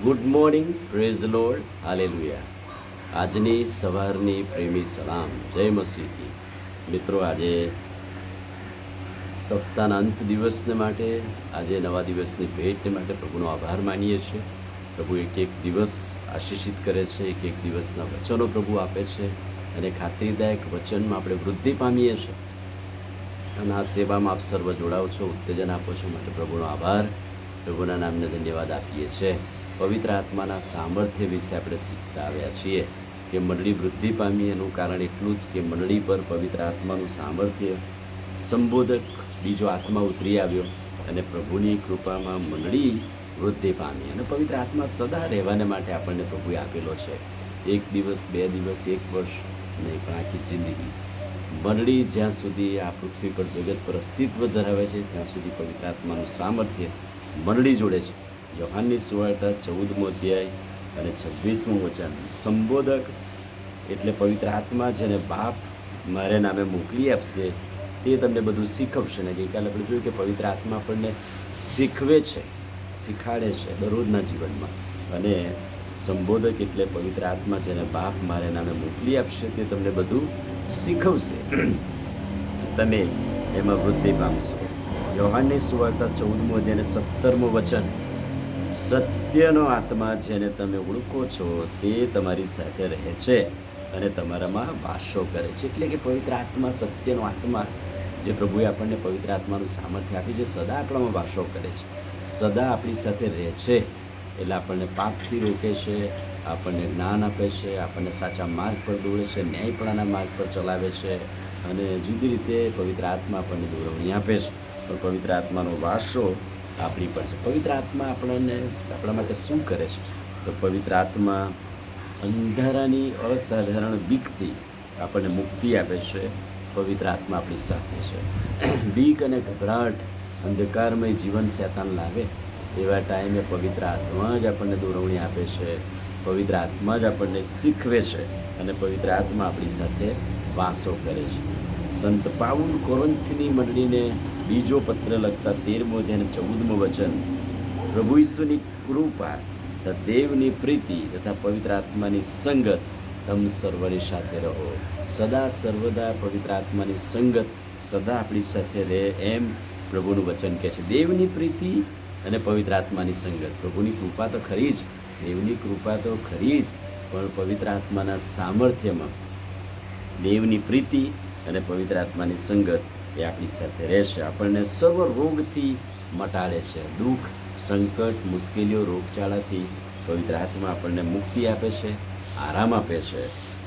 Good morning, praise lord, hallelujah. આજની સવારની પ્રેમી સલામ, જય મસીહજી. મિત્રો, આજે સપ્તાહના અંત દિવસને માટે, આજે નવા દિવસની ભેટને માટે પ્રભુનો આભાર માનીએ છીએ. પ્રભુ એક એક દિવસ આશીષિત કરે છે, એક એક દિવસના વચનો પ્રભુ આપે છે અને ખાતરીદાયક વચનમાં આપણે વૃદ્ધિ પામીએ છીએ. અને આ સેવામાં આપ સર્વ જોડાવ છો, ઉત્તેજન આપો છો, માટે પ્રભુનો આભાર, પ્રભુના નામને ધન્યવાદ આપીએ છીએ. પવિત્ર આત્માના સામર્થ્ય વિશે આપણે શીખતા આવ્યા છીએ કે મંડળી વૃદ્ધિ પામી એનું કારણ એટલું જ કે મંડળી પર પવિત્ર આત્માનું સામર્થ્ય સંબોધક બીજો આત્મા ઉતરી આવ્યો અને પ્રભુની કૃપામાં મંડળી વૃદ્ધિ પામી. અને પવિત્ર આત્મા સદા રહેવાને માટે આપણને પ્રભુએ આપેલો છે. એક દિવસ, 2 દિવસ, 1 વર્ષ નહીં, પણ આખી જિંદગી. મંડળી જ્યાં સુધી આ પૃથ્વી પર જગત પર અસ્તિત્વ ધરાવે છે ત્યાં સુધી પવિત્ર આત્માનું સામર્થ્ય મંડળી જોડે છે. યોહાનની સુવાર્તા 14મો અધ્યાય અને 26મું વચન. સંબોધક એટલે પવિત્ર આત્મા જેને બાપ મારે નામે મોકલી આપશે તે તમને બધું શીખવશે. ને ગઈકાલે આપણે જોયું કે પવિત્ર આત્મા આપણને શીખવે છે, શીખાડે છે દરરોજના જીવનમાં. અને સંબોધક એટલે પવિત્ર આત્મા જેને બાપ મારે નામે મોકલી આપશે તે તમને બધું શીખવશે, તમે એમાં વૃદ્ધિ પામશો. યોહાનની સુવાર્તા 14મો અધ્યાય અને 17મું વચન. સત્યનો આત્મા જેને તમે ઓળખો છો તે તમારી સાથે રહે છે અને તમારામાં વાસો કરે છે. એટલે કે પવિત્ર આત્મા, સત્યનો આત્મા, જે પ્રભુએ આપણને પવિત્ર આત્માનું સામર્થ્ય આપી છે, સદા આપણામાં વાસો કરે છે, સદા આપણી સાથે રહે છે. એટલે આપણને પાપથી રોકે છે, આપણને જ્ઞાન આપે છે, આપણને સાચા માર્ગ પર દોડે છે, ન્યાયપણાના માર્ગ પર ચલાવે છે અને જુદી રીતે પવિત્ર આત્મા આપણને દોરવણી આપે છે. પણ પવિત્ર આત્માનો વાસો આપણી પર છે. પવિત્ર આત્મા આપણા માટે શું કરે છે? તો પવિત્ર આત્મા અંધારાની અસાધારણ બીકથી આપણને મુક્તિ આપે છે. પવિત્ર આત્મા આપણી સાથે છે. બીક અને ગભરાટ, અંધકારમય જીવન શેતાન લાવે એવા ટાઈમે પવિત્ર આત્મા જ આપણને દોરવણી આપે છે, પવિત્ર આત્મા જ આપણને શીખવે છે અને પવિત્ર આત્મા આપણી સાથે વાસો કરે છે. સંત પાઉલ કોરિન્થની મંડળીને બીજો પત્ર લખતા 13મો અધ્યાય 14મું વચન. પ્રભુ ઈસુની કૃપા તથા દેવની પ્રીતિ તથા પવિત્ર આત્માની સંગત તમ સર્વની સાથે રહો. સદા સર્વદા પવિત્ર આત્માની સંગત સદા આપણી સાથે રહે એમ પ્રભુનું વચન કહે છે. દેવની પ્રીતિ અને પવિત્ર આત્માની સંગત. પ્રભુની કૃપા તો ખરી જ, દેવની કૃપા તો ખરી જ, પણ પવિત્ર આત્માના સામર્થ્યમાં દેવની પ્રીતિ અને પવિત્ર આત્માની સંગત એ આપણી સાથે રહેશે. આપણને સર્વ રોગથી મટાડે છે. દુઃખ, સંકટ, મુશ્કેલીઓ, રોગચાળાથી પવિત્ર આત્મા આપણને મુક્તિ આપે છે, આરામ આપે છે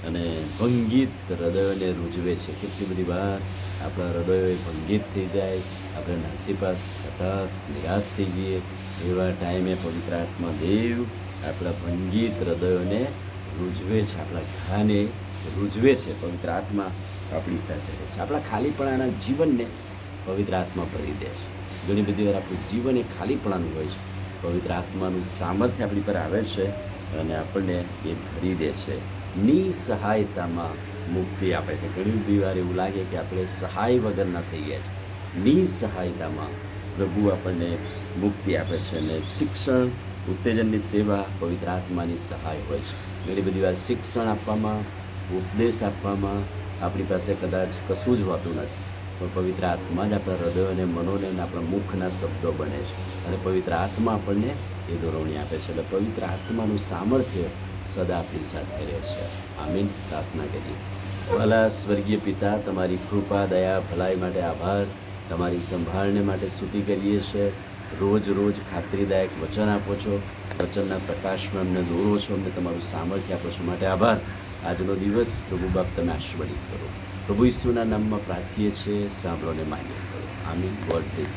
અને ભંગિત હૃદયોને રૂઝવે છે. કેટલી બધી વાર આપણા હૃદયો ભંગિત થઈ જાય, આપણે નાસીપાસ, હતાશ, નિરાશ થઈ જઈએ. એવા ટાઈમે પવિત્ર આત્મા દેવ આપણા ભંગિત હૃદયોને રૂઝવે છે, આપણા ઘાને રૂઝવે છે. પવિત્ર આત્મા આપણી સાથે રહે છે. આપણા ખાલીપણાના જીવનને પવિત્ર આત્મા ભરી દે છે. ઘણી બધી વાર આપણું જીવન એ ખાલીપણાનું હોય છે, પવિત્ર આત્માનું સામર્થ્ય આપણી પર આવે છે અને આપણને એ ભરી દે છે. નિસહાયતામાં મુક્તિ આપે છે. ઘણી બધી વાર એવું લાગે કે આપણે સહાય વગરના થઈ ગયા છે. નિસહાયતામાં પ્રભુ આપણને મુક્તિ આપે છે. અને શિક્ષણ, ઉત્તેજનની સેવા પવિત્ર આત્માની સહાય હોય છે. ઘણી બધી વાર શિક્ષણ આપવામાં, ઉપદેશ આપવામાં આપણી પાસે કદાચ કશું જ હોતું નથી, પણ પવિત્ર આત્મા જ આપણા હૃદય અને મનોને આપણા મુખના શબ્દો બને છે અને પવિત્ર આત્મા આપણને એ દોરવણી આપે છે. એટલે પવિત્ર આત્માનું સામર્થ્ય સદા આપણી સાથે રહે છે. આમીન. પ્રાર્થના કરીએ. ભલા સ્વર્ગીય પિતા, તમારી કૃપા, દયા, ભલાઈ માટે આભાર. તમારી સંભાળને માટે સ્તુતિ કરીએ છીએ. રોજ રોજ ખાતરીદાયક વચન આપો છો, વચનના પ્રકાશમાં અમને દોરો છો, અમને તમારું સામર્થ્ય આપો છો, માટે આભાર. આજનો દિવસ પ્રભુ બાપ તમે આશીર્વાદિત કરો. પ્રભુ ઈસુના નામમાં પ્રાર્થીએ છીએ, સાંભળો ને માન્ય કરો. આમીન. God bless.